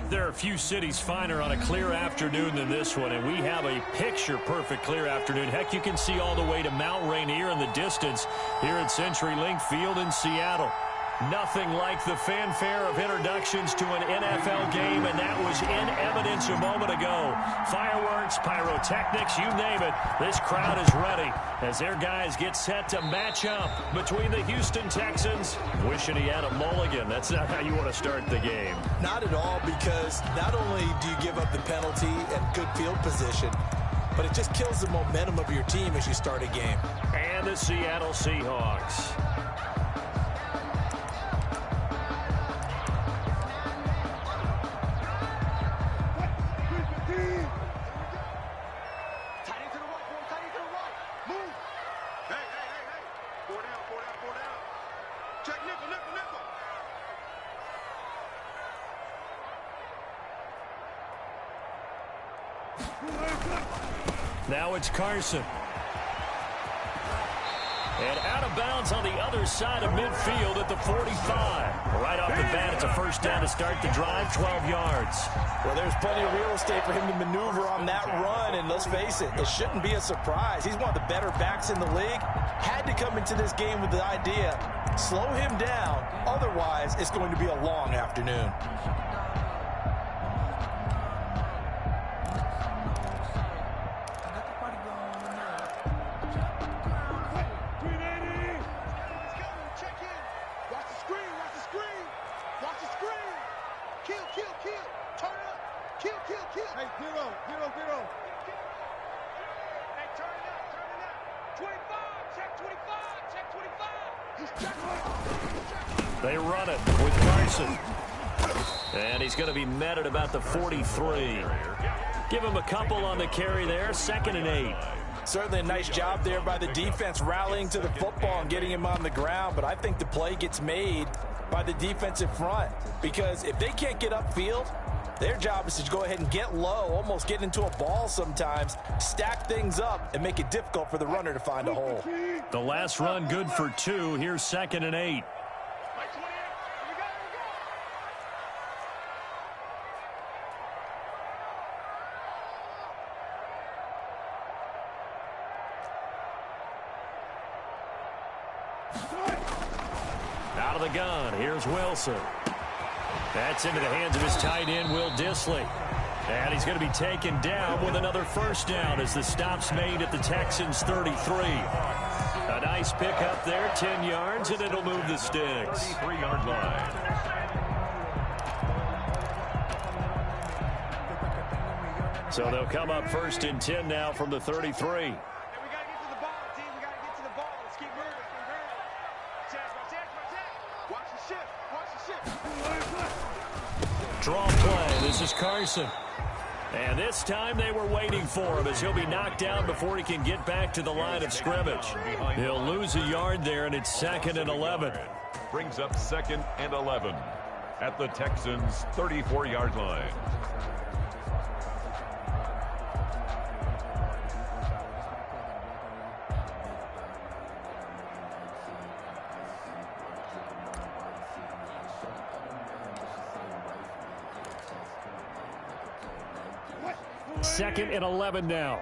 There are a few cities finer on a clear afternoon than this one, and we have a picture-perfect clear afternoon. Heck, you can see all the way to Mount Rainier in the distance here at CenturyLink Field in Seattle. Nothing like the fanfare of introductions to an NFL game, and that was in evidence a moment ago. Fireworks, pyrotechnics, you name it. This crowd is ready as their guys get set to match up between the Houston Texans. Wishing he had a mulligan. That's not how you want to start the game. Not at all, because not only do you give up the penalty and good field position, but it just kills the momentum of your team as you start a game. And the Seattle Seahawks. Now it's Carson. And out of bounds on the other side of midfield at the 45. Right off the bat, it's a first down to start the drive, 12 yards. Well, there's plenty of real estate for him to maneuver on that run, and let's face it, it shouldn't be a surprise. He's one of the better backs in the league. Had to come into this game with the idea, slow him down, otherwise it's going to be a long afternoon. They run it with Carson. And he's going to be met at about the 43. Give him a couple on the carry there, 2nd and 8. Certainly a nice job there by the defense rallying to the football and getting him on the ground, but I think the play gets made by the defensive front, because if they can't get upfield, their job is to go ahead and get low, almost get into a ball sometimes, stack things up, and make it difficult for the runner to find a hole. The last run good for 2. Here's 2nd and 8. Out of the gun, here's Wilson. That's into the hands of his tight end, Will Dissly. And he's going to be taken down with another first down as the stop's made at the Texans' 33. A nice pickup there, 10 yards, and it'll move the sticks. 3-yard line. So they'll come up 1st and 10 now from the 33. Draw play. This is Carson. And this time they were waiting for him as he'll be knocked down before he can get back to the line of scrimmage. He'll lose a yard there, and it's 2nd and 11. Brings up 2nd and 11 at the Texans' 34-yard line. Second and 11 now.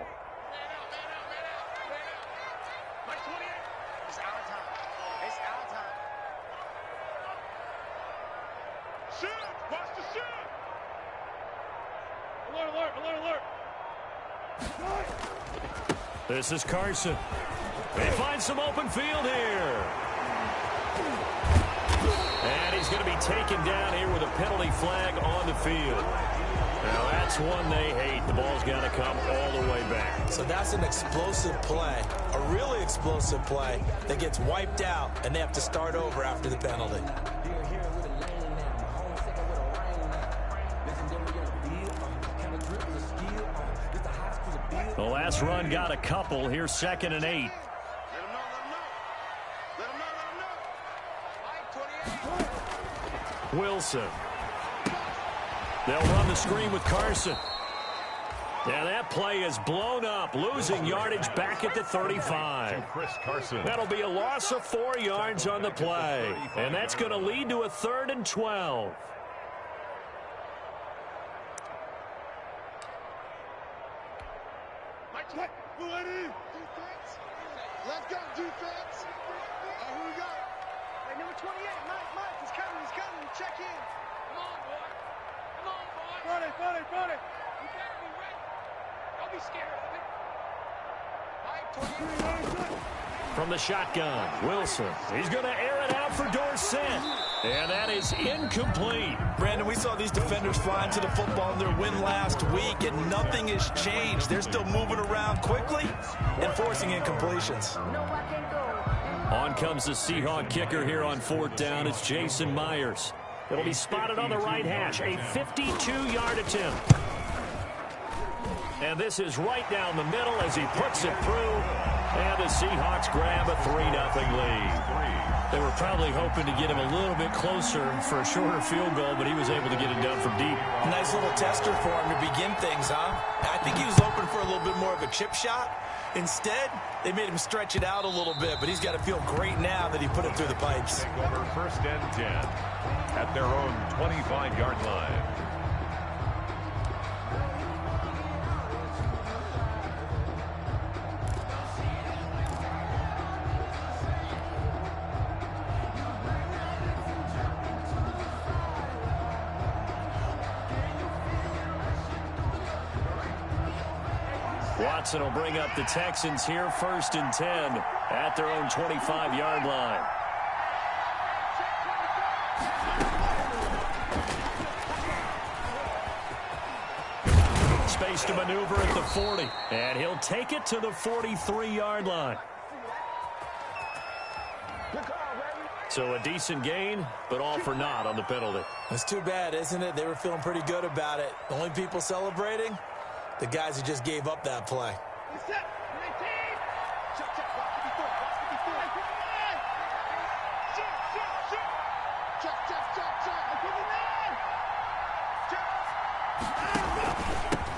This is Carson. They find some open field here. And he's going to be taken down here with a penalty flag on the field. Now that's one they hate. The ball's got to come all the way back. So that's an explosive play, a really explosive play that gets wiped out, and they have to start over after the penalty. The last run got a couple. Here's 2nd and 8. Wilson. They'll run the screen with Carson. Yeah, that play is blown up, losing yardage back at the 35. That'll be a loss of 4 yards on the play, and that's going to lead to a 3rd and 12. Let's go, defense. Here we go. Hey, number 28, Mike, he's coming. Check in. Come on, boy. Run it. You better be ready. Don't be scared of it. Mike, 28. From the shotgun, Wilson. He's going to air it out for Dorsett. And that is incomplete. Brandon, we saw these defenders flying to the football in their win last week, and nothing has changed. They're still moving around quickly and forcing incompletions. On comes the Seahawk kicker here on 4th down. It's Jason Myers. It'll be spotted on the right hash. A 52-yard attempt. And this is right down the middle as he puts it through. And the Seahawks grab a 3-0 lead. They were probably hoping to get him a little bit closer for a shorter field goal, but he was able to get it done from deep. Nice little tester for him to begin things, huh? I think he was hoping for a little bit more of a chip shot. Instead, they made him stretch it out a little bit, but he's got to feel great now that he put it through the pipes. Take over 1st and 10 at their own 25-yard line. Watson will bring up the Texans here 1st and 10 at their own 25-yard line. Space to maneuver at the 40, and he'll take it to the 43-yard line. So a decent gain, but all for naught on the penalty. It's too bad, isn't it? They were feeling pretty good about it. The only people celebrating, the guys who just gave up that play.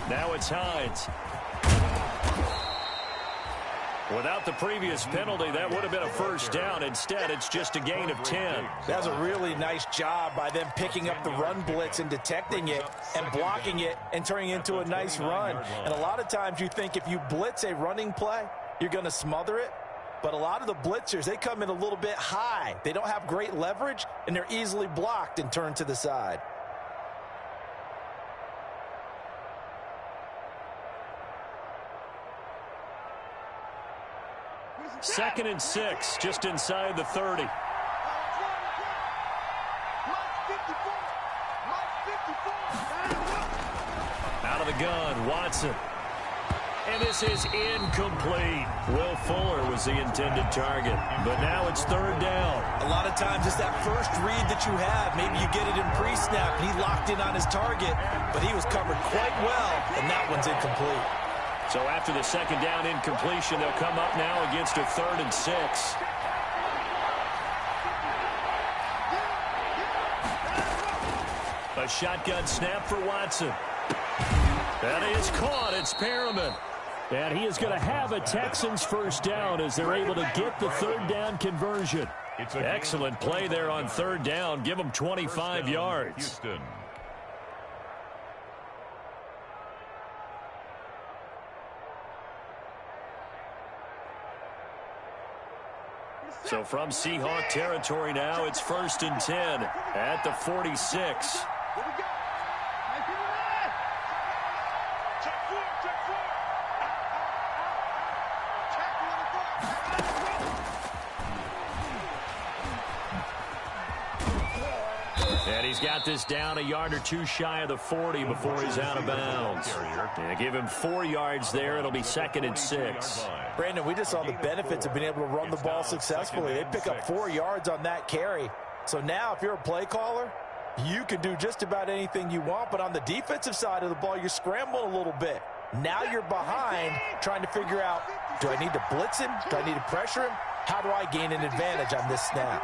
Now it's Hines. Without the previous penalty, that would have been a 1st down. Instead, it's just a gain of 10. That was a really nice job by them picking up the run blitz and detecting it and blocking it and turning it into a nice run. And a lot of times you think if you blitz a running play, you're going to smother it. But a lot of the blitzers, they come in a little bit high. They don't have great leverage, and they're easily blocked and turned to the side. Second and 6, just inside the 30. Out of the gun, Watson. And this is incomplete. Will Fuller was the intended target, but now it's 3rd down. A lot of times it's that first read that you have. Maybe you get it in pre-snap. He locked in on his target, but he was covered quite well, and that one's incomplete. So after the 2nd down incompletion, they'll come up now against a 3rd and 6. A shotgun snap for Watson. That is caught. It's Perriman. And he is going to have a Texans 1st down as they're able to get the 3rd down conversion. Excellent play there on 3rd down. Give them 25 yards. Houston. So from Seahawk territory now, it's 1st and 10 at the 46. And he's got this down a yard or two shy of the 40 before he's out of bounds. And give him 4 yards there. It'll be 2nd and 6. Brandon, we just saw the benefits of being able to run the ball successfully. They pick up 4 yards on that carry. So now if you're a play caller, you can do just about anything you want. But on the defensive side of the ball, you're scrambling a little bit. Now you're behind trying to figure out, do I need to blitz him? Do I need to pressure him? How do I gain an advantage on this snap?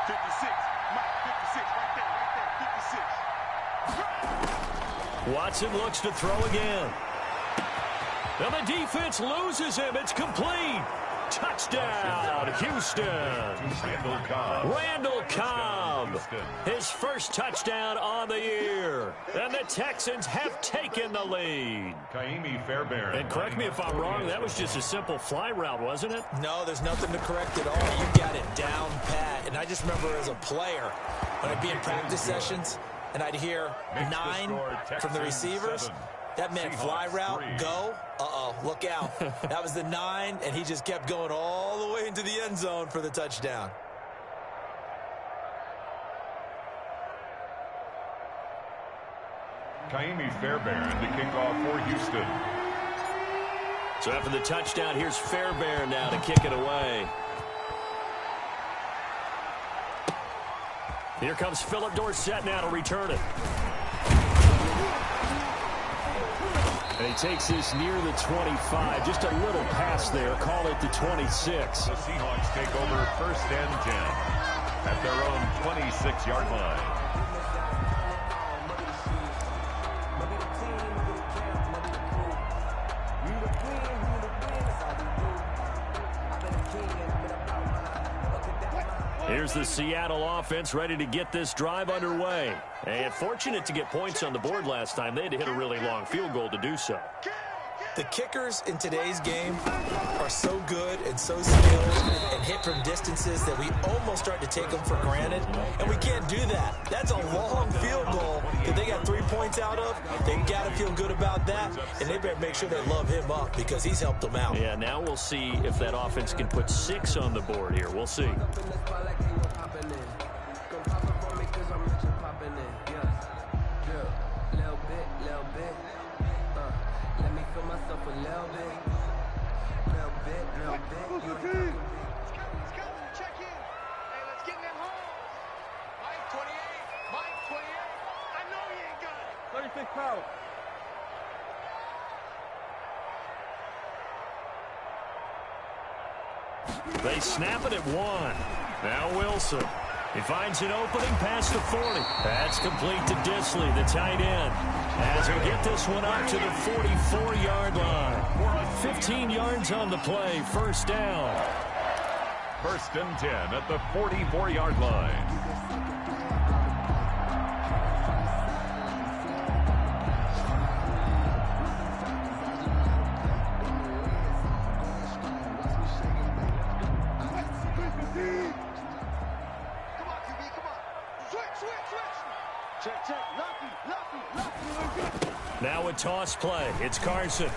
56, Mike, 56, right there, 56. Watson looks to throw again. Now the defense loses him. It's complete. Touchdown, Houston. Randall Cobb. His first touchdown on the year. And the Texans have taken the lead. And correct me if I'm wrong, that was just a simple fly route, wasn't it? No, there's nothing to correct at all. You got it down pat. And I just remember as a player, when I'd be in practice sessions, and I'd hear 9 from the receivers. That meant fly route, go. Uh-oh, look out. That was the 9, and he just kept going all the way into the end zone for the touchdown. Kaimi Fairbairn to kick off for Houston. So after the touchdown, here's Fairbairn now to kick it away. Here comes Philip Dorsett now to return it. And he takes this near the 25. Just a little pass there. Call it the 26. The Seahawks take over 1st and 10 at their own 26-yard line. Here's the Seattle offense ready to get this drive underway. And fortunate to get points on the board last time. They had to hit a really long field goal to do so. The kickers in today's game are so good and so skilled and hit from distances that we almost start to take them for granted. And we can't do that. That's a long field goal that they got 3 points out of. They've got to feel good about that. And they better make sure they love him up because he's helped them out. Yeah, now we'll see if that offense can put 6 on the board here. We'll see. They snap it at 1. Now Wilson. He finds an opening past the 40. That's complete to Disley, the tight end. As we get this one up to the 44-yard line. 15 yards on the play, 1st down. 1st and 10 at the 44-yard line. Now a toss play. It's Carson.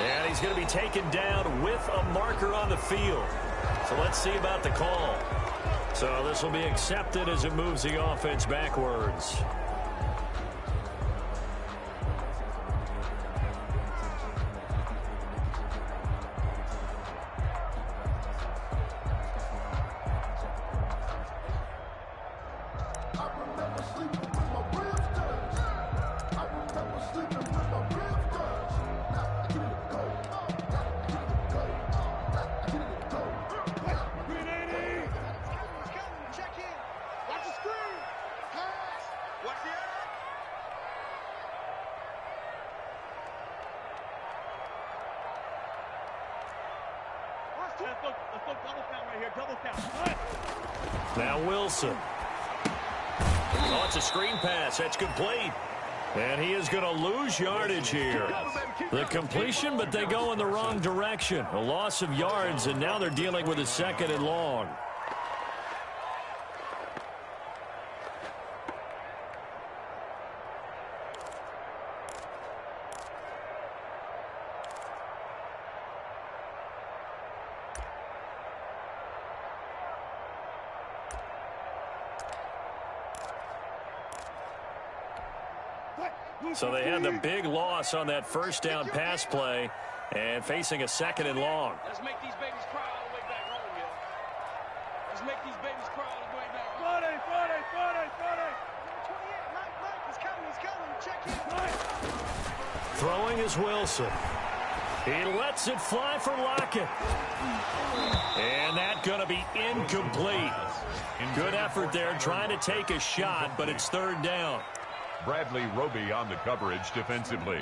And he's going to be taken down with a marker on the field. So let's see about the call. So this will be accepted as it moves the offense backwards. Now Wilson. Oh, it's a screen pass. That's complete. And he is going to lose yardage here. The completion, but they go in the wrong direction. A loss of yards, and now they're dealing with a 2nd and long. So they had the big loss on that 1st down pass play and facing a 2nd and long. Let's make these babies cry all the way back home, yo. Let's make these babies cry all the way back home. Friday. 28, Mike, he's coming, check in. Throwing is Wilson. He lets it fly for Lockett. And that's going to be incomplete. Good effort there trying to take a shot, but it's third down. Bradley Roby on the coverage defensively.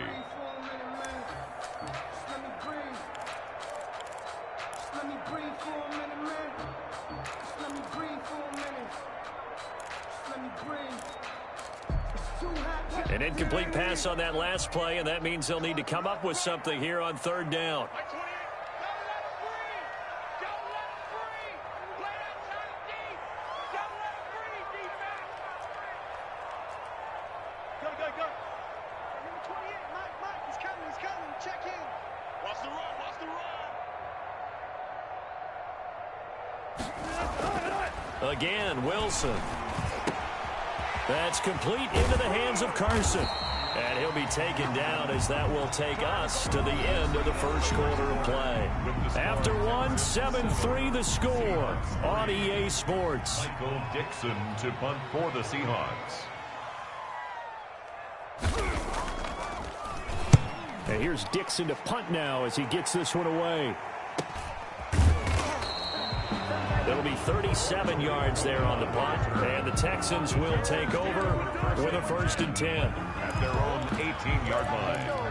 An incomplete pass on that last play, and that means they'll need to come up with something here on third down. Again, Wilson. That's complete into the hands of Carson. And he'll be taken down as that will take us to the end of the first quarter of play. After one, 7-3 the score on EA Sports. Michael Dixon to punt for the Seahawks. And here's Dixon to punt now as he gets this one away. It'll be 37 yards there on the punt, and the Texans will take over with a 1st and 10. At their own 18-yard line.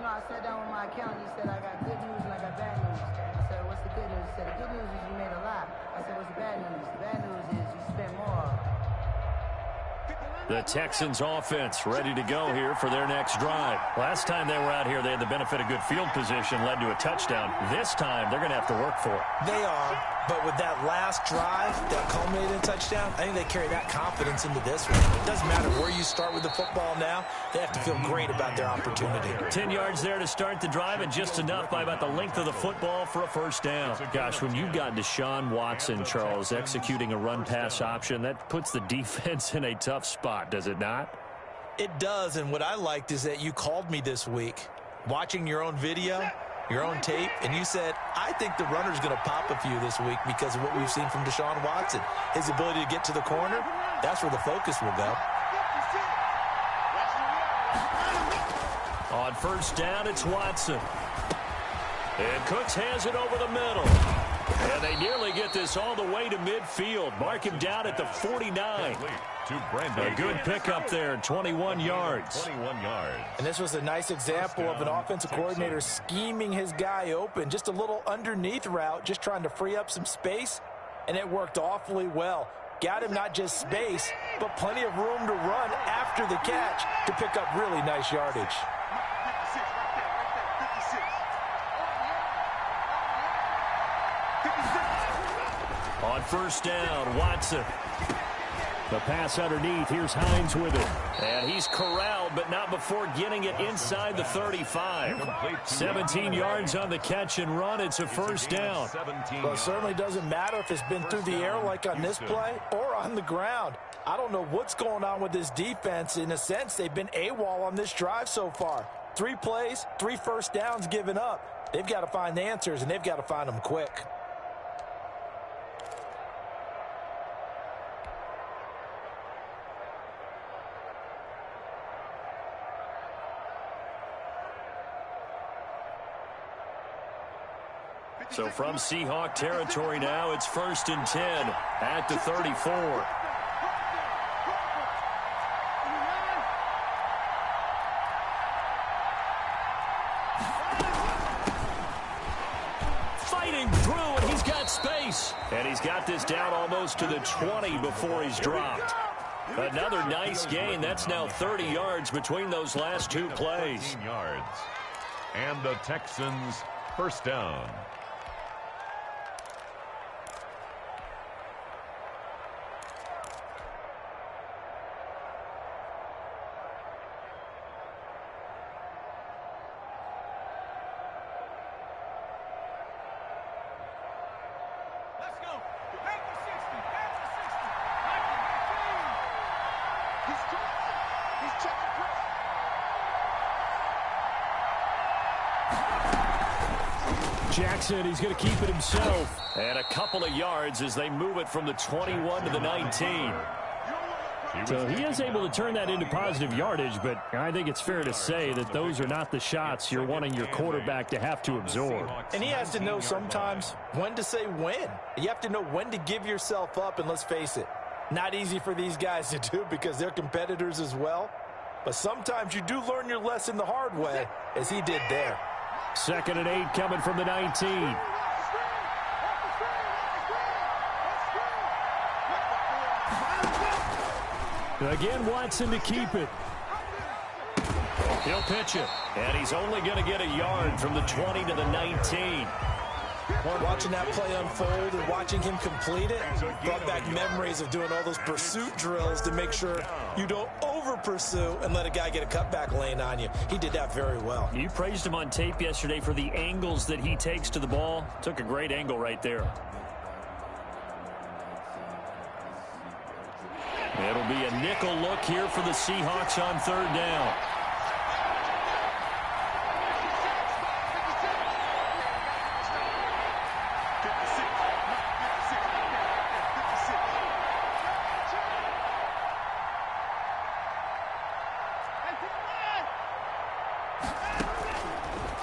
I sat down with my accountant. He said, I got good news and I got bad news. I said, what's the good news? He said, the good news is you made a lot. I said, what's the bad news? The bad news is you spent more. The Texans offense ready to go here for their next drive. Last time they were out here, they had the benefit of good field position, led to a touchdown. This time, they're going to have to work for it. They are, but with that last drive that culminated in a touchdown, I think they carry that confidence into this one. It doesn't matter where you start with the football now. They have to feel great about their opportunity. 10 yards there to start the drive, and just enough by about the length of the football for a 1st down. Gosh, when you've got Deshaun Watson, Charles, executing a run-pass option, that puts the defense in a tough spot, does it not? It does, and what I liked is that you called me this week, watching your own video, your own tape, and you said, I think the runner's going to pop a few this week because of what we've seen from Deshaun Watson. His ability to get to the corner, that's where the focus will go. On 1st down, it's Watson. And Cooks has it over the middle. And they nearly get this all the way to midfield. Mark him down at the 49. A good pickup there, 21 yards. 21 yards. And this was a nice example of an offensive coordinator scheming his guy open. Just a little underneath route, just trying to free up some space, and it worked awfully well. Got him not just space, but plenty of room to run after the catch to pick up really nice yardage. On 1st down, Watson. The pass underneath. Here's Hines with it. And he's corralled, but not before getting it inside the 35. 17 yards on the catch and run. It's a 1st down. Well, it certainly doesn't matter if it's been through the air like on this play or on the ground. I don't know what's going on with this defense. In a sense, they've been AWOL on this drive so far. 3 plays, 3 1st downs given up. They've got to find the answers, and they've got to find them quick. So from Seahawk territory now, it's 1st and 10 at the 34. Fighting through, and he's got space. And he's got this down almost to the 20 before he's dropped. Another nice gain. That's now 30 yards between those last 2 plays. 14 yards. And the Texans' 1st down. Jackson, he's going to keep it himself. And a couple of yards as they move it from the 21 to the 19. So he is able to turn that into positive yardage, but I think it's fair to say that those are not the shots you're wanting your quarterback to have to absorb. And he has to know sometimes when to say when. You have to know when to give yourself up, and let's face it, not easy for these guys to do because they're competitors as well. But sometimes you do learn your lesson the hard way, as he did there. 2nd and 8 coming from the 19. Again, Watson to keep it. He'll pitch it. And he's only going to get a yard from the 20 to the 19. Watching that play unfold and watching him complete it brought back memories of doing all those pursuit drills to make sure you don't over-pursue and let a guy get a cutback lane on you. He did that very well. You praised him on tape yesterday for the angles that he takes to the ball. Took a great angle right there. It'll be a nickel look here for the Seahawks on 3rd down.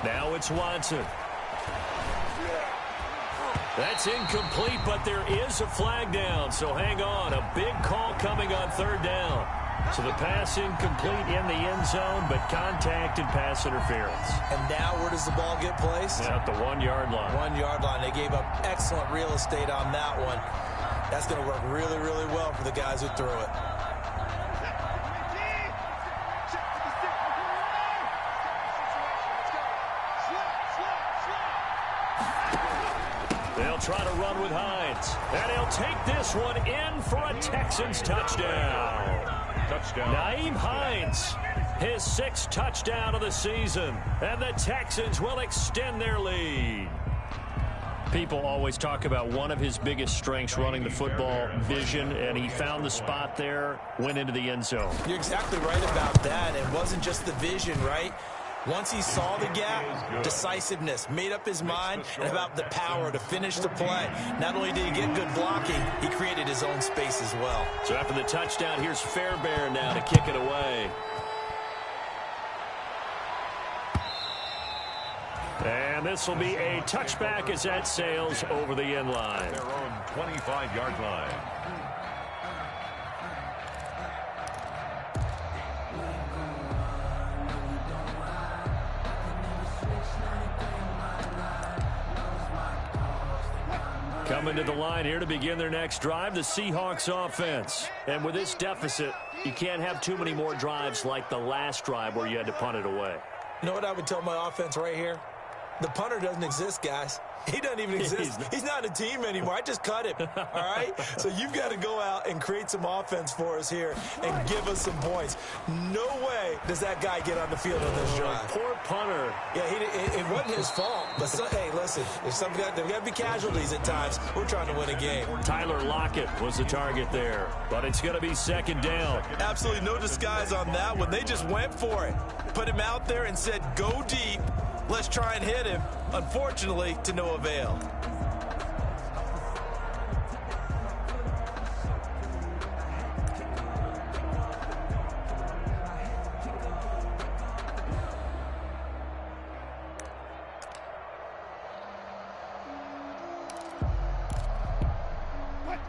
Now it's Watson. That's incomplete, but there is a flag down, so hang on. A big call coming on 3rd down. So the pass incomplete in the end zone, but contact and pass interference. And now where does the ball get placed? At the 1-yard line. 1-yard line. They gave up excellent real estate on that one. That's going to work really, really well for the guys who threw it. They'll try to run with Hines. And he'll take this one in for a Texans touchdown. Nyheim Hines, his 6th touchdown of the season. And the Texans will extend their lead. People always talk about one of his biggest strengths running the football, vision, and he found the spot there, went into the end zone. You're exactly right about that. It wasn't just the vision, right? Once he saw the gap, decisiveness, made up his mind, and about the power to finish the play. Not only did he get good blocking, he created his own space as well. So after the touchdown, here's Fairbairn now to kick it away. And this will be a touchback as that sails over the end line. Their own 25-yard line. Coming to the line here to begin their next drive, the Seahawks offense. And with this deficit, you can't have too many more drives like the last drive where you had to punt it away. You know what I would tell my offense right here? The punter doesn't exist, guys. He doesn't even exist. He's not a team anymore. I just cut him, all right? So you've got to go out and create some offense for us here and give us some points. No way does that guy get on the field on this drive. Poor punter. Yeah, it wasn't his fault. But, hey, listen, there's got to be casualties at times. We're trying to win a game. Tyler Lockett was the target there, but it's going to be 2nd down. Absolutely no disguise on that one. They just went for it. Put him out there and said, go deep. Let's try and hit him. Unfortunately, to no avail.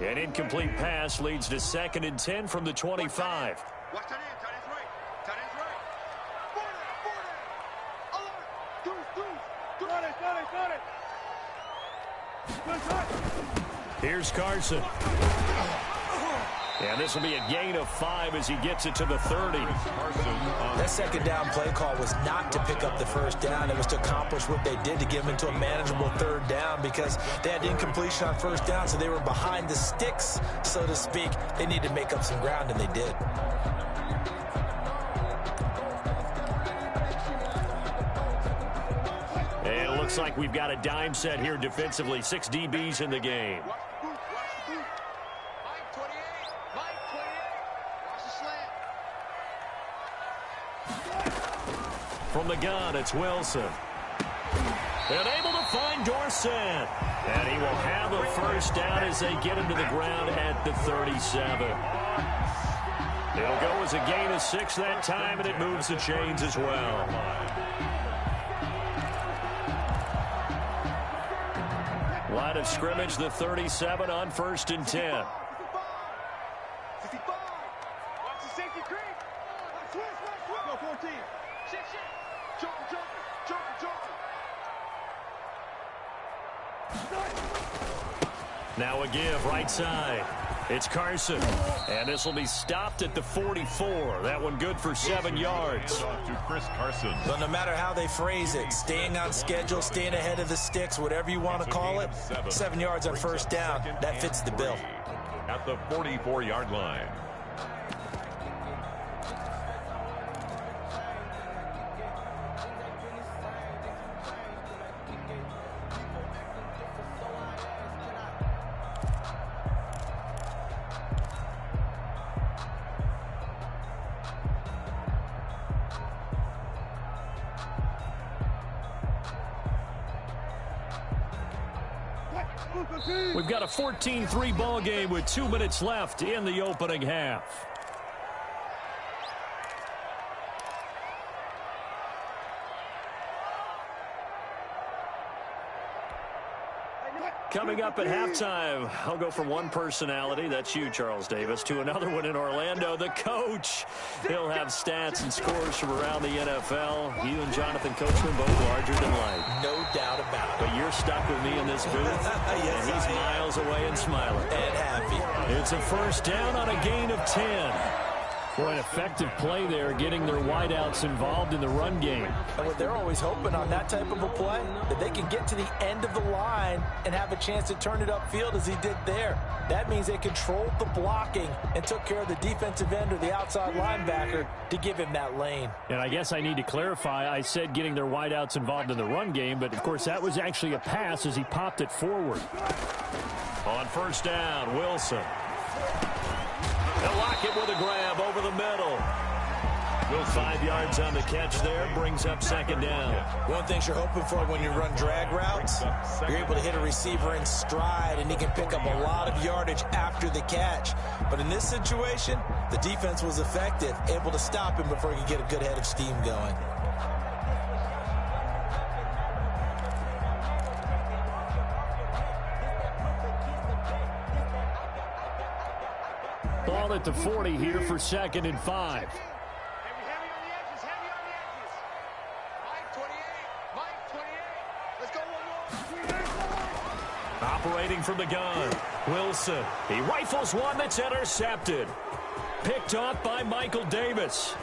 An incomplete pass leads to 2nd and 10 from the 25. Watch that in. Tight end's right. Tight end's right. 40. Here's Carson. And this will be a gain of 5 as he gets it to the 30. That 2nd down play call was not to pick up the 1st down. It was to accomplish what they did to get them into a manageable 3rd down because they had incompletion on 1st down, so they were behind the sticks, so to speak. They needed to make up some ground, and they did. And it looks like we've got a dime set here defensively. 6 DBs in the game. From the gun, it's Wilson. And able to find Dorsett. And he will have a first down as they get him to the ground at the 37. It'll go as a gain of 6 that time, and it moves the chains as well. Line of scrimmage, the 37 on 1st and 10. Now a give right side. It's Carson. And this will be stopped at the 44. That one good for 7 yards. To Chris Carson. So no matter how they phrase it, staying on schedule, staying ahead of the sticks, whatever you want to call it, 7 yards on first down, that fits the bill. At the 44-yard line. We've got a 14-3 ball game with 2 minutes left in the opening half. Coming up at halftime, I'll go from one personality, that's you, Charles Davis, to another one in Orlando, the coach. He'll have stats and scores from around the NFL. You and Jonathan Coachman both larger than life. No doubt about it. But you're stuck with me in this booth, Yes, and he's miles away and smiling. And happy. It's a first down on a gain of 10. For an effective play there, getting their wideouts involved in the run game. And what they're always hoping on that type of a play, that they can get to the end of the line and have a chance to turn it upfield as he did there. That means they controlled the blocking and took care of the defensive end or the outside linebacker to give him that lane. And I guess I need to clarify, I said getting their wideouts involved in the run game, but of course that was actually a pass as he popped it forward. On first down, Wilson. They'll lock it with a grab over the middle. 5 yards on the catch there, brings up second down. One thing you're hoping for when you run drag routes, you're able to hit a receiver in stride, and he can pick up a lot of yardage after the catch. But in this situation, the defense was effective, able to stop him before he could get a good head of steam going. Ball at the 40 here for 2nd and 5. Heavy on the edges, heavy on the edges. Mike 28, Mike 28. Let's go, one more. Operating from the gun, Wilson. He rifles one that's intercepted. Picked off by Michael Davis.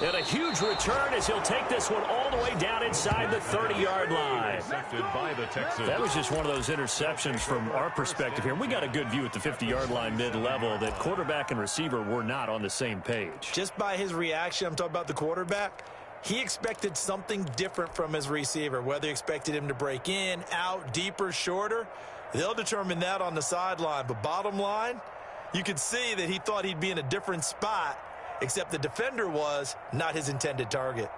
And a huge return as he'll take this one all the way down inside the 30-yard line. Intercepted by the Texans. That was just one of those interceptions from our perspective here. We got a good view at the 50-yard line mid-level that quarterback and receiver were not on the same page. Just by his reaction, I'm talking about the quarterback, he expected something different from his receiver. Whether he expected him to break in, out, deeper, shorter, they'll determine that on the sideline. But bottom line, you could see that he thought he'd be in a different spot, except the defender was not his intended target.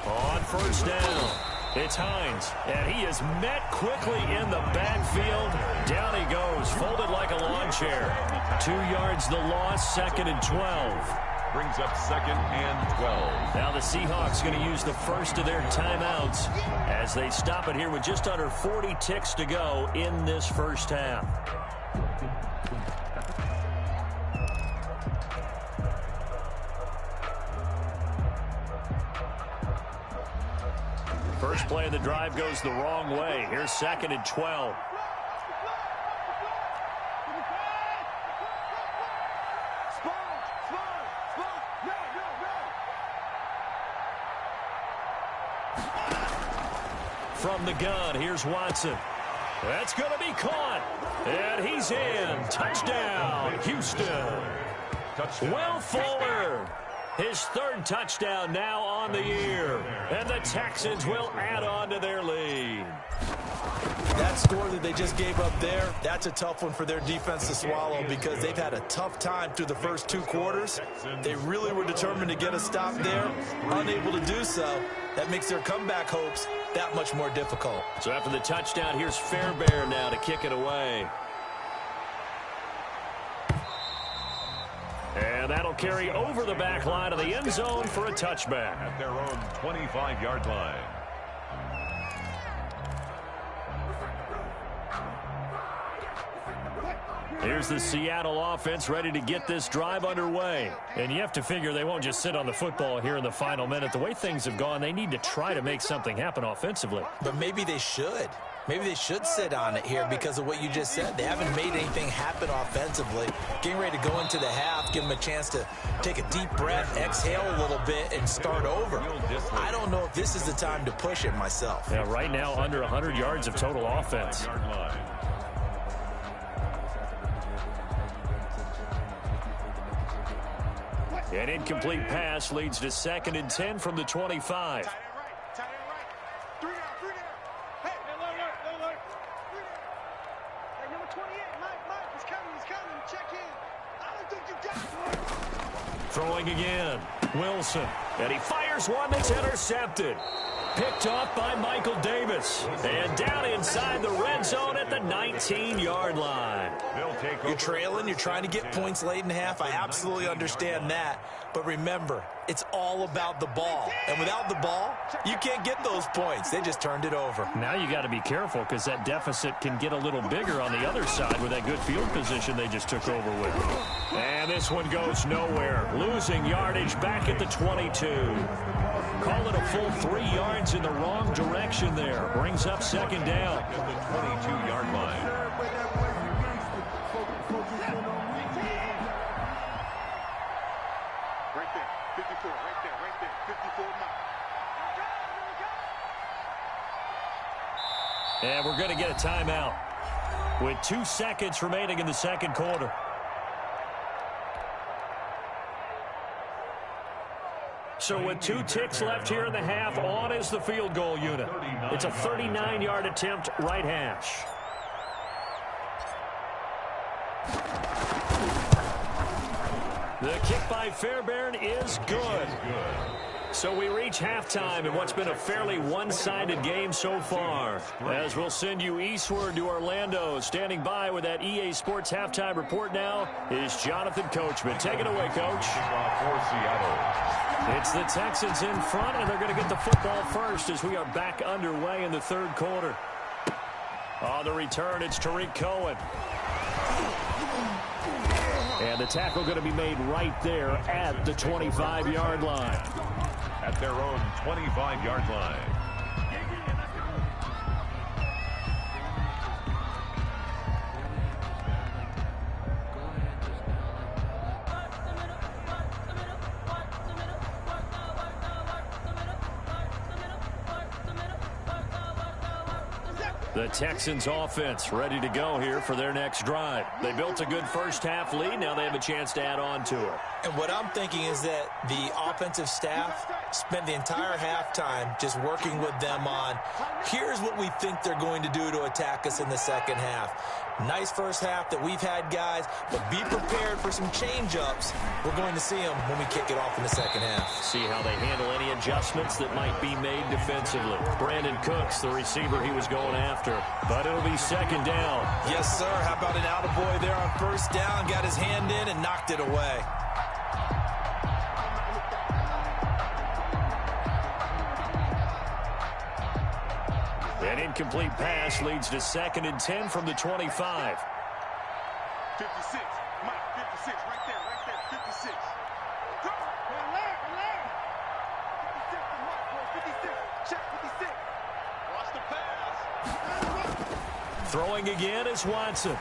On first down, it's Hines, and he is met quickly in the backfield. Down he goes, folded like a lawn chair. 2 yards the loss, 2nd and 12. Brings up 2nd and 12. Now the Seahawks going to use the first of their timeouts as they stop it here with just under 40 ticks to go in this first half. First play of the drive goes the wrong way. Here's 2nd and 12. From the gun, here's Watson. That's going to be caught. And he's in. Touchdown, Houston. Touchdown. Will Fuller, his 3rd touchdown now on the year. And the Texans will add on to their lead. That score that they just gave up there, that's a tough one for their defense to swallow because they've had a tough time through the first 2 quarters. They really were determined to get a stop there, unable to do so. That makes their comeback hopes that much more difficult. So after the touchdown, here's Fairbairn now to kick it away. And that'll carry over the back line of the end zone for a touchback. At their own 25-yard line. Here's the Seattle offense ready to get this drive underway. And you have to figure they won't just sit on the football here in the final minute. The way things have gone, they need to try to make something happen offensively. But maybe they should. Maybe they should sit on it here because of what you just said. They haven't made anything happen offensively. Getting ready to go into the half, give them a chance to take a deep breath, exhale a little bit, and start over. I don't know if this is the time to push it myself. Yeah, right now under 100 yards of total offense. An incomplete pass leads to 2nd and 10 from the 25. Throwing again. Wilson. And he fires one that's intercepted. Picked off by Michael Davis. And down inside the red zone at the 19-yard line. You're trailing. You're trying to get points late in half. I absolutely understand that. But remember, it's all about the ball. And without the ball, you can't get those points. They just turned it over. Now you got to be careful because that deficit can get a little bigger on the other side with that good field position they just took over with. And this one goes nowhere. Losing yardage back at the 22. Call it a full 3 yards in the wrong direction there. Brings up 2nd down. At the 22-yard line. Right there, 54, right there, 54 now. And we're going to get a timeout with 2 seconds remaining in the 2nd quarter. So with 2 ticks left here in the half, on is the field goal unit. It's a 39-yard attempt, right hash. The kick by Fairbairn is good. So we reach halftime in what's been a fairly one-sided game so far. As we'll send you eastward to Orlando. Standing by with that EA Sports halftime report now is Jonathan Coachman. Take it away, Coach. For Seattle. It's the Texans in front, and they're going to get the football first as we are back underway in the 3rd quarter. On the return, it's Tariq Cohen. And the tackle going to be made right there at the 25-yard line. At their own 25-yard line. The Texans offense ready to go here for their next drive. They built a good first half lead. Now they have a chance to add on to it. And what I'm thinking is that the offensive staff spent the entire halftime just working with them on, here's what we think they're going to do to attack us in the 2nd half. Nice first half that we've had, guys, but be prepared for some change-ups. We're going to see them when we kick it off in the 2nd half. See how they handle any adjustments that might be made defensively. Brandon Cooks, the receiver he was going after, but it'll be 2nd down. Yes, sir. How about an attaboy there on 1st down? Got his hand in and knocked it away. An incomplete pass leads to 2nd and 10 from the 25. 56, Mike, 56, right there, 56. Go, relax. 56 to Mike, bro, 56, check 56. Watch the pass. Throwing again is Watson.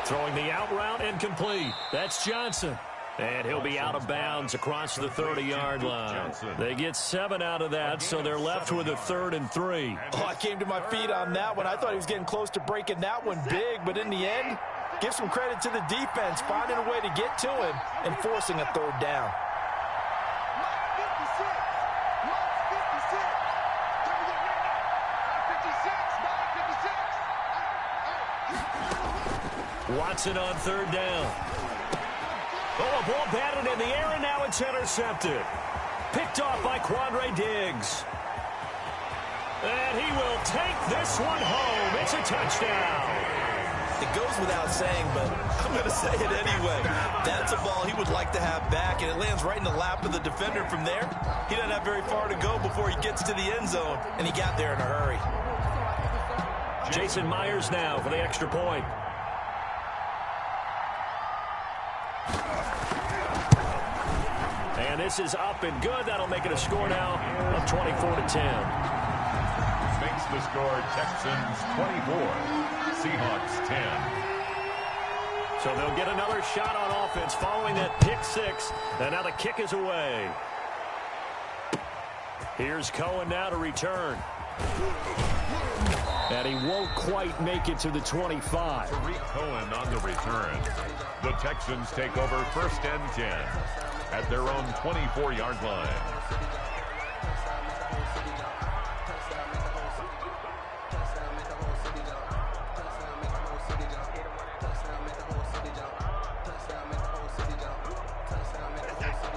Throwing the out route and complete. That's Johnson. And he'll be out of bounds across the 30-yard line. They get 7 out of that, so they're left with a 3rd and 3. Oh, I came to my feet on that one. I thought he was getting close to breaking that one big, but in the end, give some credit to the defense, finding a way to get to him and forcing a 3rd down. Watson on third down. Oh, a ball batted in the air, and now it's intercepted. Picked off by Quandre Diggs. And he will take this one home. It's a touchdown. It goes without saying, but I'm going to say it anyway. That's a ball he would like to have back, and it lands right in the lap of the defender from there. He doesn't have very far to go before he gets to the end zone, and he got there in a hurry. Jason Myers now for the extra point. And this is up and good. That'll make it a score now of 24-10. Makes the score Texans 24. Seahawks 10. So they'll get another shot on offense following that pick six. And now the kick is away. Here's Cohen now to return. And he won't quite make it to the 25. Tariq Cohen on the return. The Texans take over 1st and 10 at their own 24-yard line.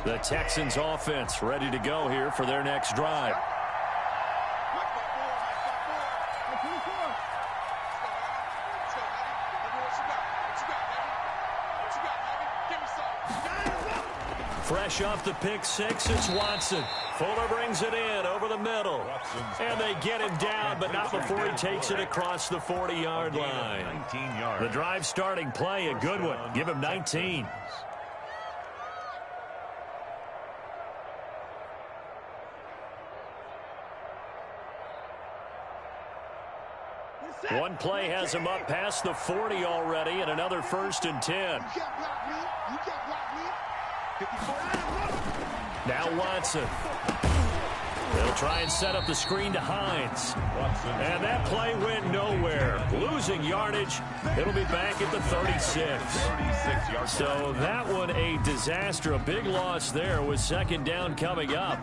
The Texans offense ready to go here for their next drive. Fresh off the pick six, it's Watson. Fuller brings it in over the middle. And they get him down, but not before he takes it across the 40-yard line. 19 yards. The drive starting play, a good one. Give him 19. One play has him up past the 40 already, and another 1st and 10. You can't block me. You can't block me. Now Watson. They'll try and set up the screen to Hines. And that play went nowhere. Losing yardage. It'll be back at the 36. So that one a disaster. A big loss there with 2nd down coming up.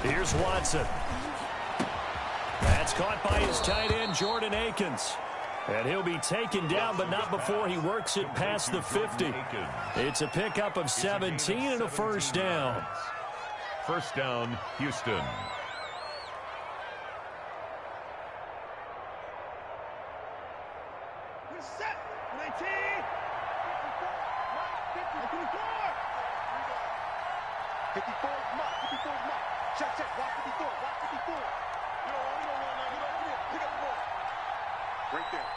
Here's Watson. That's caught by his tight end, Jordan Akins. And he'll be taken down, but not before he works it past the 50. It's a pickup of 17 and a 1st down. 1st down, Houston. Set. 19. 54 is Mark. 54 is Mark. Check, check. Watch 54. Watch 54. You don't want that. Pick up the ball. Right there.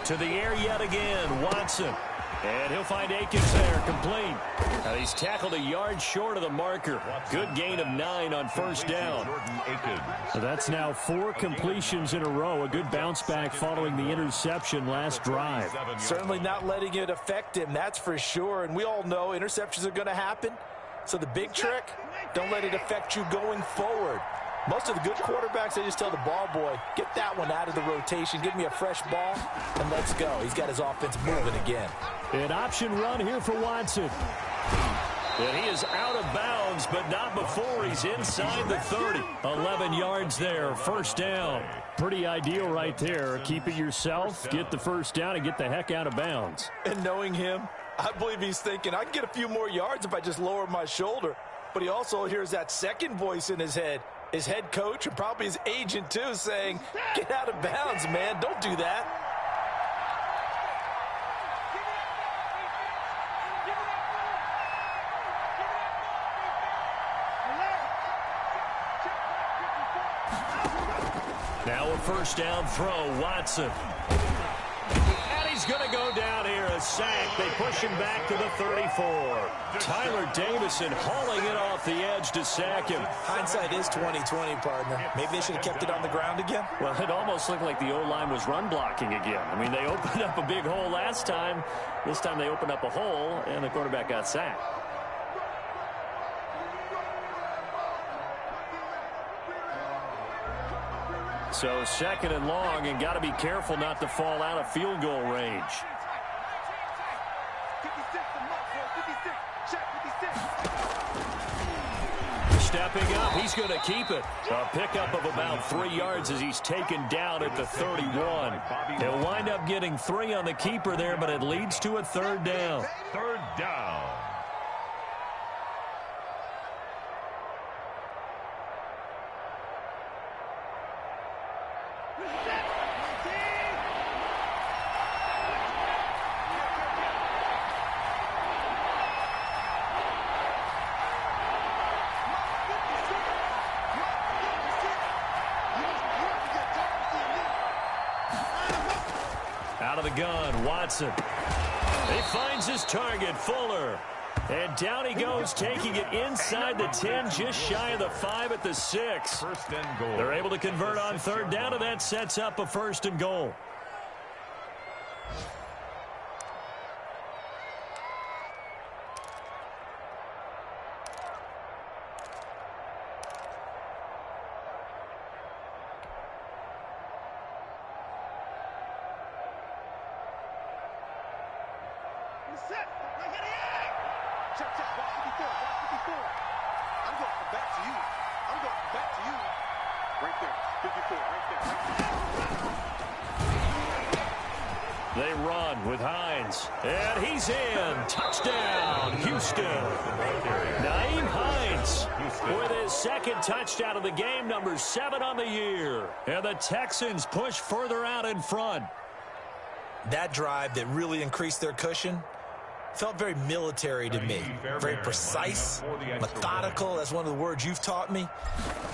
To the air yet again, Watson. And he'll find Akins there, complete. Now he's tackled a yard short of the marker. Good gain of 9 on 1st down. So that's now 4 completions in a row. A good bounce back following the interception last drive. Certainly not letting it affect him, that's for sure. And we all know interceptions are going to happen. So the big trick, don't let it affect you going forward. Most of the good quarterbacks, they just tell the ball boy, get that one out of the rotation, give me a fresh ball, and let's go. He's got his offense moving again. An option run here for Watson. And he is out of bounds, but not before he's inside the 30. 11 yards there, 1st down. Pretty ideal right there. Keep it yourself, get the 1st down, and get the heck out of bounds. And knowing him, I believe he's thinking, I can get a few more yards if I just lower my shoulder. But he also hears that second voice in his head. His head coach and probably his agent, too, saying, get out of bounds, man. Don't do that. Now a 1st down throw, Watson. And he's going to go down here, a sack. They push him back to the 34. Tyler Davison hauling it off the edge to sack him. Hindsight is 20/20, partner. Maybe they should have kept it on the ground again. Well, it almost looked like the O-line was run blocking again. I mean, they opened up a big hole last time. This time they opened up a hole, and the quarterback got sacked. So second and long, and got to be careful not to fall out of field goal range. Stepping up, he's going to keep it. A pickup of about 3 yards as he's taken down at the 31. He'll wind up getting 3 on the keeper there, but it leads to a third down. Third down. Out of the gun, Watson. He finds his target, Fuller. And down he goes, taking it inside the 10, just shy of the 5 at the 6. First and goal. They're able to convert on third down, and that sets up a first and goal. They run with Hines, and he's in. Touchdown, Houston. Nyheim Hines with his second touchdown of the game, number 7 on the year. And the Texans push further out in front. That drive that really increased their cushion felt very military to me. Very precise, methodical. That's one of the words you've taught me.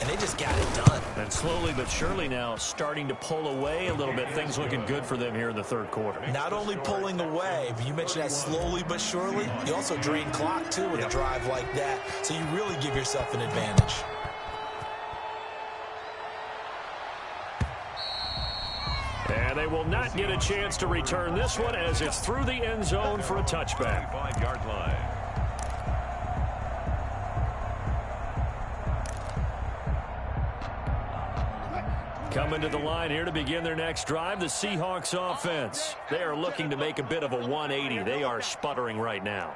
And they just got it done. And slowly but surely now starting to pull away a little bit. Things looking good for them here in the third quarter. Not only pulling away, but you mentioned that slowly but surely. You also drain clock, too, with a drive like that. So you really give yourself an advantage. And they will not get a chance to return this one as it's through the end zone for a touchback. 5-yard line. Coming to the line here to begin their next drive, the Seahawks offense. They are looking to make a bit of a 180. They are sputtering right now.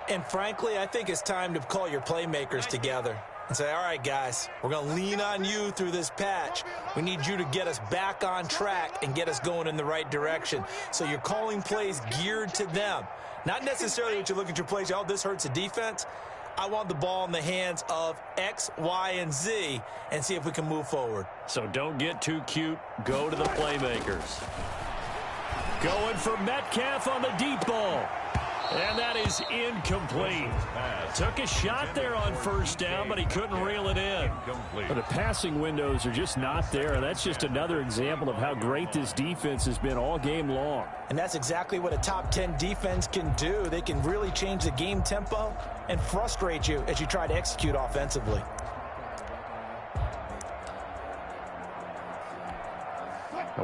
And frankly, I think it's time to call your playmakers together and say, all right, guys, we're going to lean on you through this patch. We need you to get us back on track and get us going in the right direction. So you're calling plays geared to them. Not necessarily that you look at your plays, oh, this hurts the defense. I want the ball in the hands of X, Y, and Z and see if we can move forward. So don't get too cute. Go to the playmakers. Going for Metcalf on the deep ball. And that is incomplete. Took a shot there on first down, but he couldn't reel it in. But the passing windows are just not there. That's just another example of how great this defense has been all game long. And that's exactly what a top 10 defense can do. They can really change the game tempo and frustrate you as you try to execute offensively.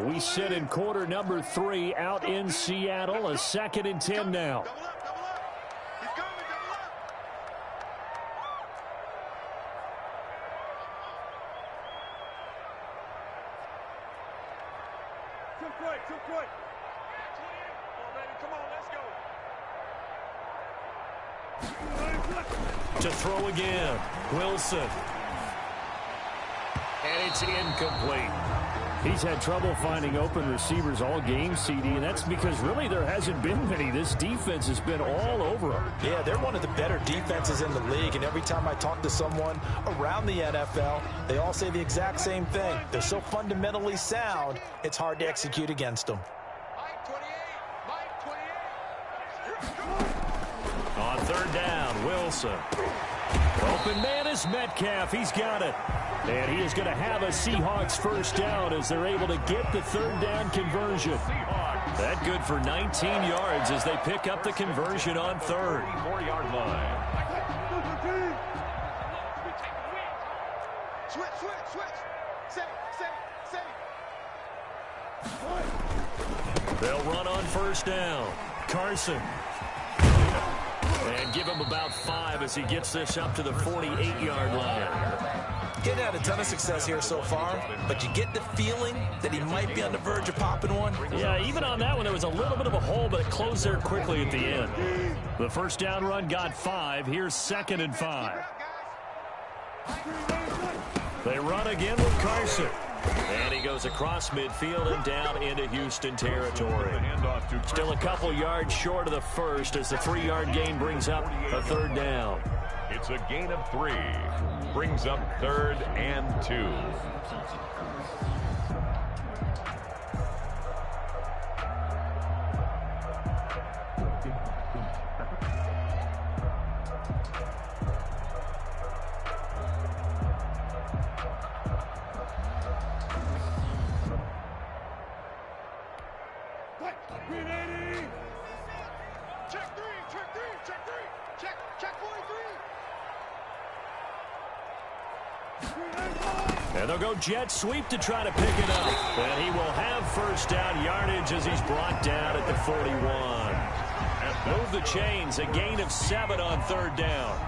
We sit in quarter number 3 out in Seattle. A 2nd and 10 now. Too quick. Come on, let's go. To throw again, Wilson. And it's incomplete. He's had trouble finding open receivers all game, CD, and that's because really there hasn't been many. This defense has been all over him. Yeah, they're one of the better defenses in the league, and every time I talk to someone around the NFL, they all say the exact same thing. They're so fundamentally sound, it's hard to execute against them. On third down, Wilson. Open man is Metcalf. He's got it. And he is going to have a Seahawks first down as they're able to get the third down conversion. That good for 19 yards as they pick up the conversion on third. 34-yard line. They'll run on first down. Carson. And give him about 5 as he gets this up to the 48-yard line. Getting had a ton of success here so far, but you get the feeling that he might be on the verge of popping one. Yeah, even on that one, there was a little bit of a hole, but it closed there quickly at the end. The first down run got 5. Here's 2nd and 5. They run again with Carson. And he goes across midfield and down into Houston territory. Still a couple yards short of the first as the 3-yard gain brings up a third down. It's a gain of 3. Brings up 3rd and 2. And they'll go jet sweep to try to pick it up. And he will have first down yardage as he's brought down at the 41. Move the chains, a gain of 7 on third down.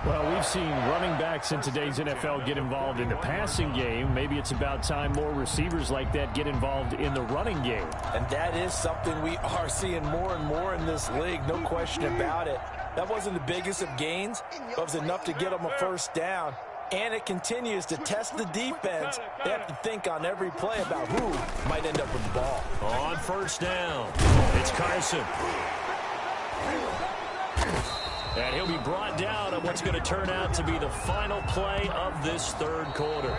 Well, we've seen running backs in today's NFL get involved in the passing game. Maybe it's about time more receivers like that get involved in the running game. And that is something we are seeing more and more in this league, no question about it. That wasn't the biggest of gains, but it was enough to get them a first down. And it continues to test the defense. They have to think on every play about who might end up with the ball. On first down, it's Carson. And he'll be brought down on what's going to turn out to be the final play of this third quarter.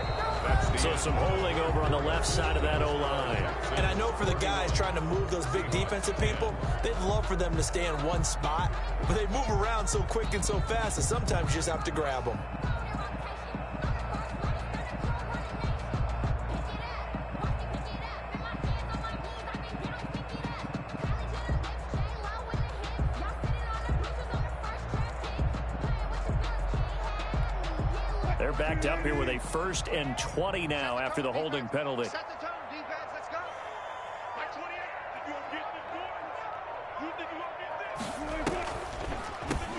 So some holding over on the left side of that O-line. And I know for the guys trying to move those big defensive people, they'd love for them to stay in one spot. But they move around so quick and so fast that sometimes you just have to grab them. They're backed up here with a 1st and 20 now after the holding penalty. Set the tone, defense. Let's go. Mike 28. You gonna get this one? You think you gonna get this?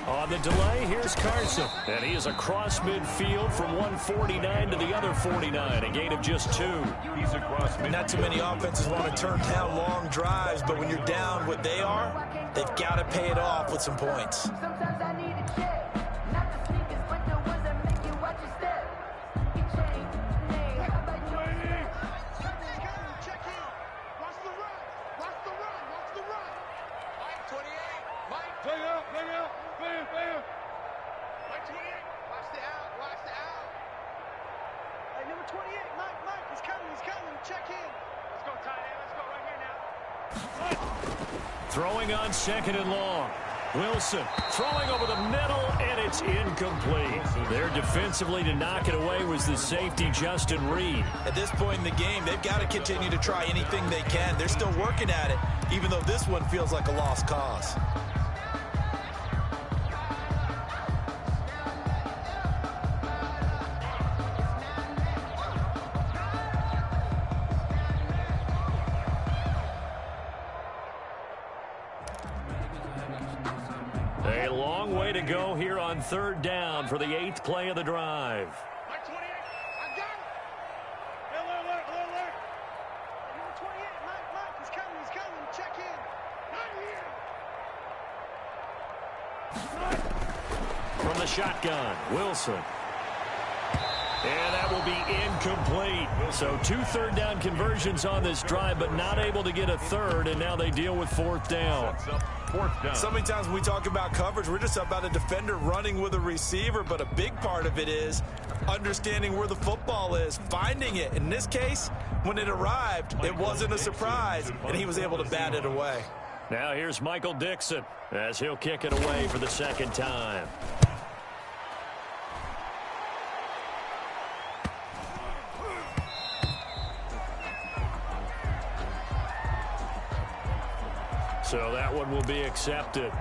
On the delay, here's Carson. And he is across midfield from 149 to the other 49. A gain of just 2. He's across midfield. Not too many offenses want to turn down long drives, but when you're down what they are, they've got to pay it off with some points. Sometimes I need a check. Not the sneakers, but the ones that make you watch your step. You change. Hey, how about you? Check in. Watch the run. Watch the run. Watch the run. Mike 28. Mike. Bang out. Bang out. Bang, bang. Mike 28. Watch the out. Watch the out. Hey, number 28. Mike. Mike. He's coming. He's coming. Check in. Let's go, tight end. Let's go right here now. Throwing on 2nd and long. Wilson throwing over the middle, and it's incomplete. There defensively to knock it away was the safety, Justin Reed. At this point in the game, they've got to continue to try anything they can. They're still working at it, even though this one feels like a lost cause. A long way to go here on third down for the 8th play of the drive. Mike 28. I got it. Alert. Alert. Number 28. Mike. He's coming. He's coming. Check in. Not here. From the shotgun, Wilson. And that will be incomplete. So 2 third down conversions on this drive, but not able to get a third, and now they deal with 4th down. So many times when we talk about coverage, we're just about a defender running with a receiver, but a big part of it is understanding where the football is, finding it. In this case, when it arrived, it wasn't a surprise, and he was able to bat it away. Now here's Michael Dixon as he'll kick it away for the 2nd time. So that one will be accepted.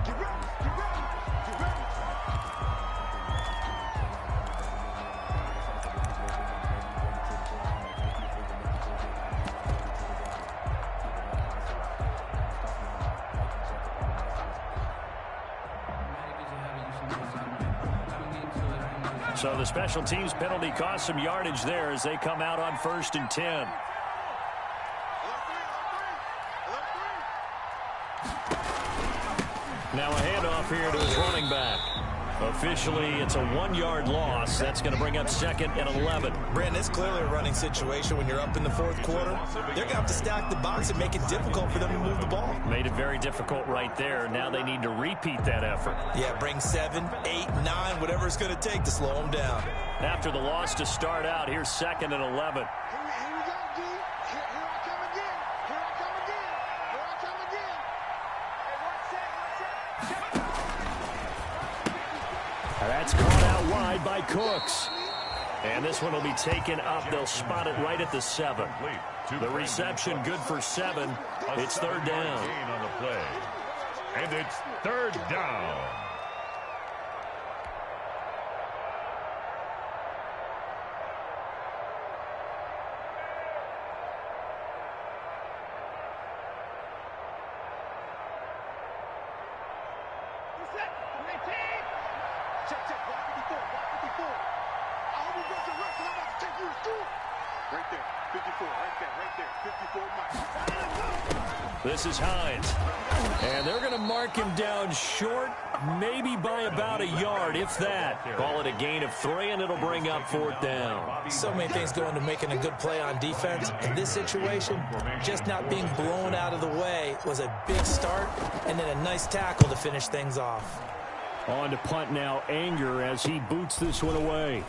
So the special teams penalty cost some yardage there as they come out on 1st and 10. Now a handoff here to his running back. Officially, it's a 1-yard loss. That's going to bring up 2nd and 11. Brandon, it's clearly a running situation when you're up in the 4th quarter. They're going to have to stack the box and make it difficult for them to move the ball. Made it very difficult right there. Now they need to repeat that effort. Yeah, bring 7, 8, 9, whatever it's going to take to slow them down. After the loss to start out, here's 2nd and 11. Here we go, D. Here I come again. Here I come again. Here I come again. Hey, 1 second. That's caught out wide by Cooks. And this one will be taken up. They'll spot it right at the 7. The reception good for 7. It's 3rd down. On the play. And it's 3rd down. This is Hines. And they're going to mark him down short, maybe by about a yard, if that. Call it a gain of 3, and it'll bring up 4th down. So many things go into making a good play on defense. In this situation, just not being blown out of the way was a big start, and then a nice tackle to finish things off. On to punt now, Anger, as he boots this one away.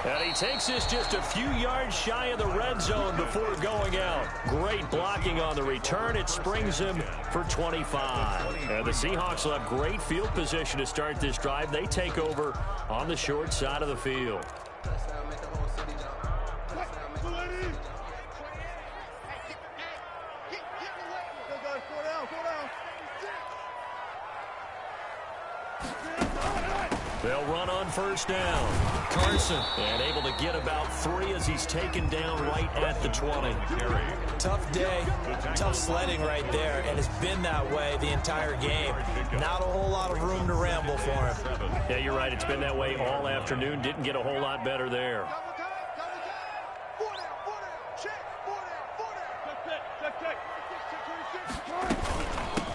And he takes this just a few yards shy of the red zone before going out. Great blocking on the return. It springs him for 25. And the Seahawks will have great field position to start this drive. They take over on the short side of the field. They'll run on 1st down. Carson, and able to get about 3 as he's taken down right at the 20. Tough day, tough sledding right there, and it's been that way the entire game. Not a whole lot of room to ramble for him. Yeah, you're right. It's been that way all afternoon. Didn't get a whole lot better there.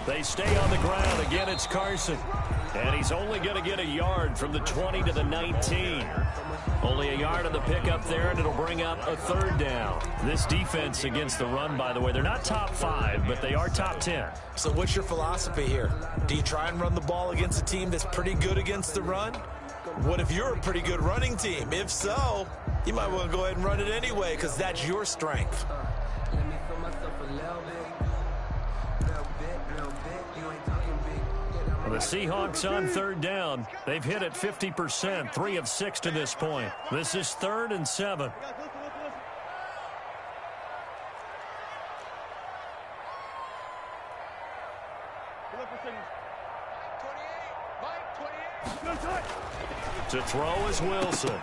They stay on the ground. Again, it's Carson. And he's only going to get a yard from the 20 to the 19. Only a yard on the pickup there, and it'll bring up a 3rd down. This defense against the run, by the way, they're not top 5, but they are top 10. So what's your philosophy here? Do you try and run the ball against a team that's pretty good against the run? What if you're a pretty good running team? If so, you might want to go ahead and run it anyway because that's your strength. The Seahawks on 3rd down. They've hit it 50%, 3 of 6 to this point. This is 3rd and 7. To throw is Wilson.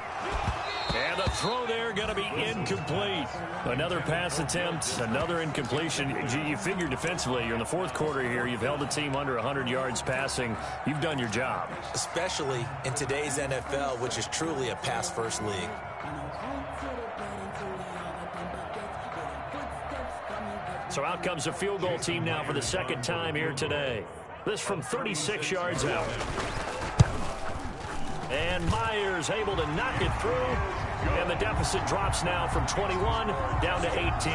And the throw there going to be incomplete. Another pass attempt, another incompletion. You figure defensively, you're in the 4th quarter here. You've held a team under 100 yards passing. You've done your job. Especially in today's NFL, which is truly a pass-first league. So out comes a field goal team now for the 2nd time here today. This from 36 yards out. And Myers able to knock it through. And the deficit drops now from 21 down to 18.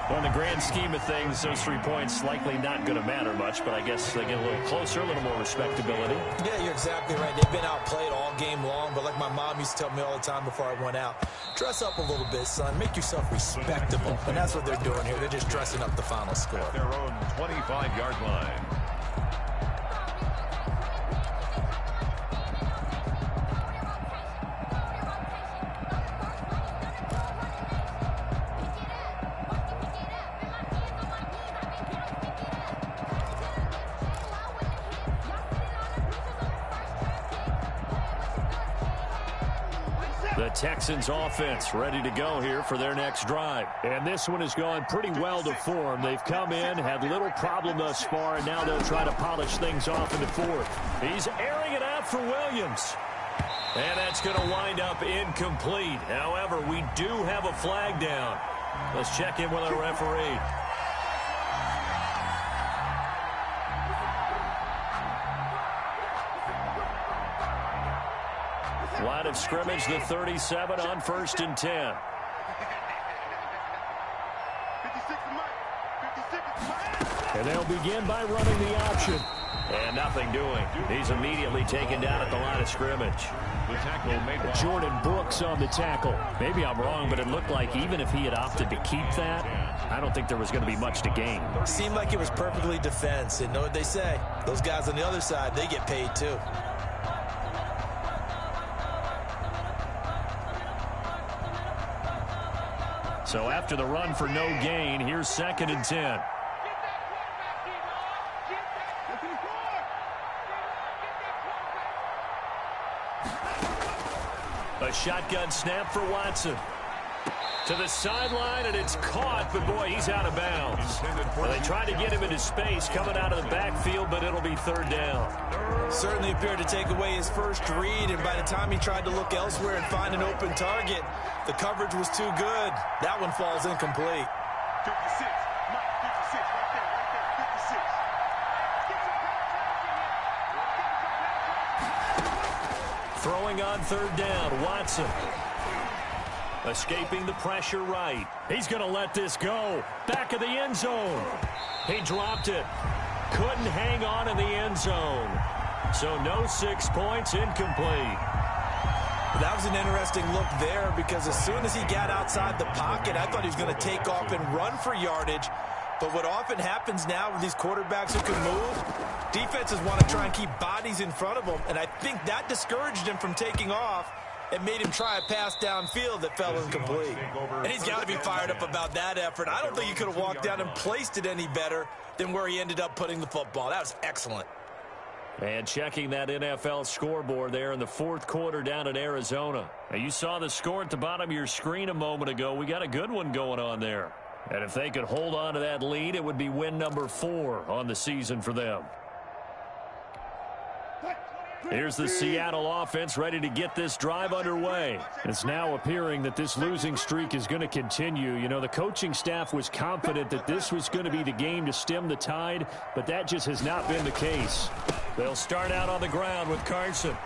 Well, in the grand scheme of things, those 3 points likely not going to matter much, but I guess they get a little closer, a little more respectability. Yeah, you're exactly right. They've been outplayed all game long, but like my mom used to tell me all the time before I went out, dress up a little bit, son. Make yourself respectable. And that's what they're doing here. They're just dressing up the final score. At their own 25-yard line. The Texans offense ready to go here for their next drive. And this one has gone pretty well to form. They've come in, had little problem thus far, and now they'll try to polish things off in the fourth. He's airing it out for Williams. And that's going to wind up incomplete. However, we do have a flag down. Let's check in with our referee. Line of scrimmage, the 37 on 1st and 10. And they'll begin by running the option. And nothing doing. He's immediately taken down at the line of scrimmage. The tackle made by Jordan Brooks on the tackle. Maybe I'm wrong, but it looked like even if he had opted to keep that, I don't think there was going to be much to gain. Seemed like it was perfectly defense. And know what they say? Those guys on the other side, they get paid too. So after the run for no gain, here's 2nd and 10. A shotgun snap for Watson. To the sideline, and it's caught, but boy, he's out of bounds. Well, they tried to get him into space coming out of the backfield, but it'll be 3rd down. Certainly appeared to take away his first read, and by the time he tried to look elsewhere and find an open target, the coverage was too good. That one falls incomplete. 56, Mike, 56, right there, 56. Throwing on 3rd down, Watson. Escaping the pressure right. He's going to let this go. Back of the end zone. He dropped it. Couldn't hang on in the end zone. So no 6 points, incomplete. That was an interesting look there because as soon as he got outside the pocket, I thought he was going to take off and run for yardage. But what often happens now with these quarterbacks who can move, defenses want to try and keep bodies in front of them, and I think that discouraged him from taking off and made him try a pass downfield that fell incomplete. And he's got to be fired up about that effort. I don't think he could have walked down and placed it any better than where he ended up putting the football. That was excellent. And checking that NFL scoreboard there in the 4th quarter down in Arizona. Now, you saw the score at the bottom of your screen a moment ago. We got a good one going on there. And if they could hold on to that lead, it would be win number 4 on the season for them. Here's the Seattle offense ready to get this drive underway. It's now appearing that this losing streak is going to continue. You know, the coaching staff was confident that this was going to be the game to stem the tide, but that just has not been the case. They'll start out on the ground with Carson.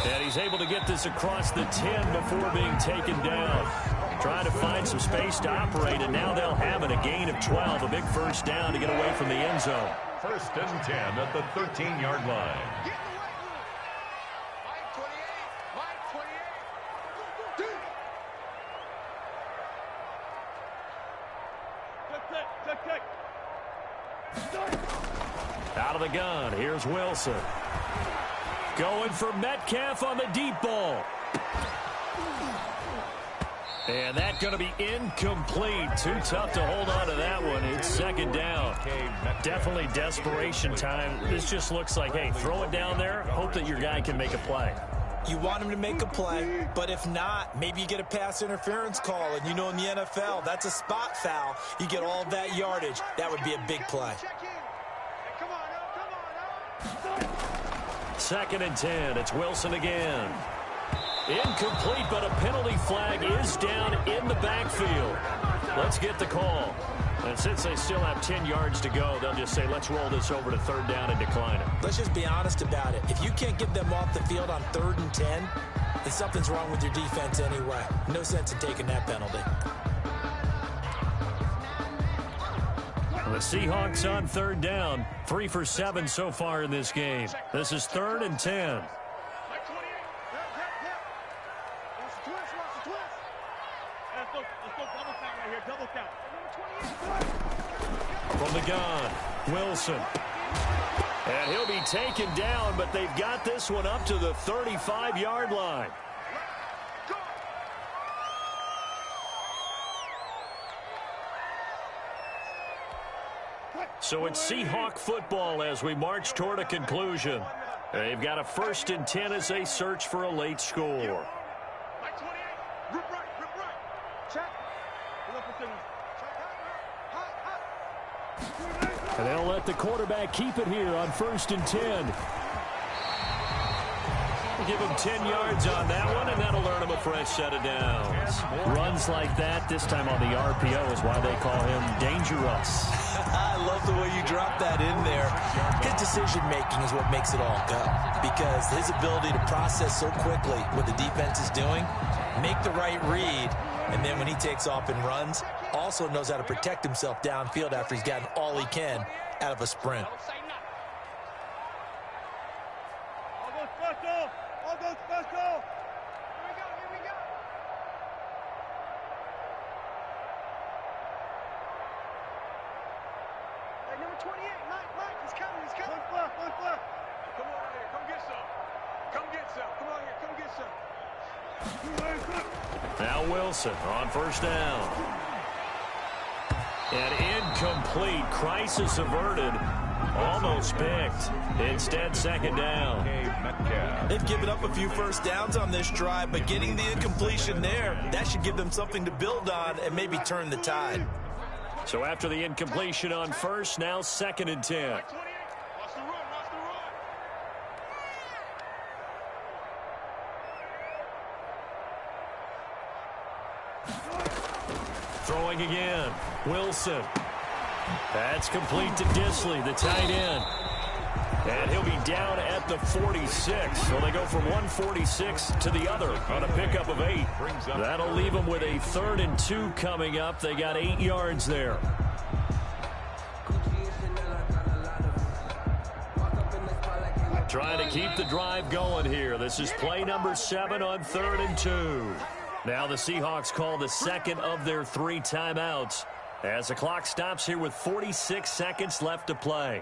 And he's able to get this across the 10 before being taken down. Trying to find some space to operate, and now they'll have it, a gain of 12, a big first down to get away from the end zone. 1st and 10 at the 13-yard line. Out of the gun, here's Wilson. Going for Metcalf on the deep ball. And that's going to be incomplete. Too tough to hold on to that one. It's 2nd down. Definitely desperation time. This just looks like, hey, throw it down there, hope that your guy can make a play. You want him to make a play, but if not, maybe you get a pass interference call. And you know in the NFL, that's a spot foul. You get all of that yardage. That would be a big play. 2nd and 10. It's Wilson again. Incomplete, but a penalty flag is down in the backfield. Let's get the call. And since they still have 10 yards to go, they'll just say, let's roll this over to 3rd down and decline it. Let's just be honest about it. If you can't get them off the field on 3rd and 10, then something's wrong with your defense anyway. No sense in taking that penalty. The Seahawks on 3rd down. 3 for 7 so far in this game. This is 3rd and 10. From the gun, Wilson. And he'll be taken down, but they've got this one up to the 35-yard line. So it's Seahawk football as we march toward a conclusion. They've got a 1st and 10 as they search for a late score. And they'll let the quarterback keep it here on 1st and 10. Give him 10 yards on that one, and that'll earn him a fresh set of downs. Runs like that, this time on the RPO, is why they call him dangerous. I love the way you drop that in there. His decision-making is what makes it all go, because his ability to process so quickly what the defense is doing, make the right read, and then when he takes off and runs, also knows how to protect himself downfield after he's gotten all he can out of a sprint. All go special. Here we go. Hey, number 28, Mike, he's coming. One flip. Come on out here, come get some. Come on here, come get some. Now Wilson on 1st down. And incomplete. Crisis averted. Almost picked. Instead, 2nd down. They've given up a few first downs on this drive, but getting the incompletion there, that should give them something to build on and maybe turn the tide. So after the incompletion on 1st, now 2nd and 10. Watch the run. Throwing again. Wilson. That's complete to Disley, the tight end. And he'll be down at the 46. So they go from 146 to the other on a pickup of 8. That'll leave them with a 3rd and 2 coming up. They got 8 yards there. Trying to keep the drive going here. This is play number 7 on 3rd and 2. Now the Seahawks call the 2nd of their 3 timeouts as the clock stops here with 46 seconds left to play.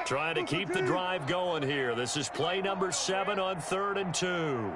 Trying to keep the drive going here. This is play number 7 on 3rd and 2.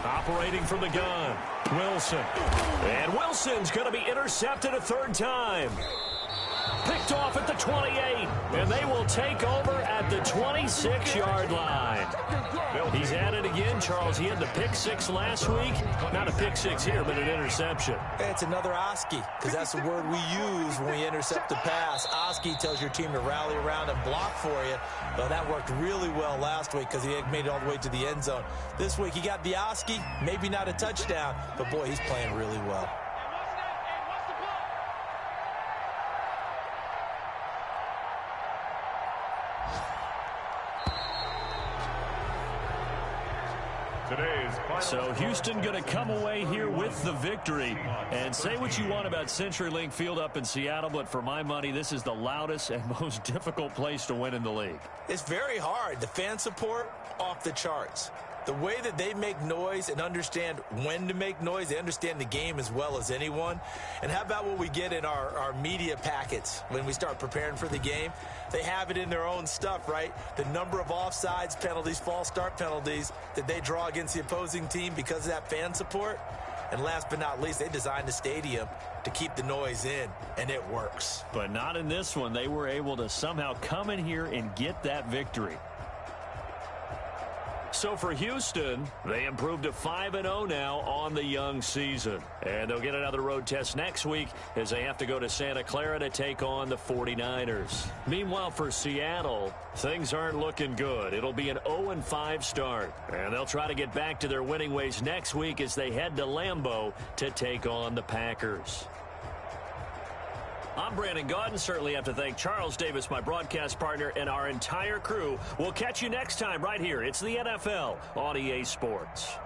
Operating from the gun, Wilson. And Wilson's going to be intercepted a 3rd time. Picked off at the 28, and they will take over at the 26-yard line. He's at it again, Charles. He had the pick 6 last week. Not a pick 6 here, but an interception. It's another Oski, because that's the word we use when we intercept a pass. Oski tells your team to rally around and block for you. Well, that worked really well last week because he had made it all the way to the end zone. This week he got the Oski, maybe not a touchdown, but boy, he's playing really well. So Houston going to come away here with the victory. And say what you want about CenturyLink Field up in Seattle, but for my money, this is the loudest and most difficult place to win in the league. It's very hard. The fan support, off the charts. The way that they make noise and understand when to make noise, they understand the game as well as anyone. And how about what we get in our media packets when we start preparing for the game? They have it in their own stuff, right? The number of offsides penalties, false start penalties that they draw against the opposing team because of that fan support. And last but not least, they designed the stadium to keep the noise in, and it works. But not in this one. They were able to somehow come in here and get that victory. So for Houston, they improved to 5-0 now on the young season. And they'll get another road test next week as they have to go to Santa Clara to take on the 49ers. Meanwhile, for Seattle, things aren't looking good. It'll be an 0-5 start. And they'll try to get back to their winning ways next week as they head to Lambeau to take on the Packers. I'm Brandon Gaudin. Certainly have to thank Charles Davis, my broadcast partner, and our entire crew. We'll catch you next time right here. It's the NFL on EA Sports.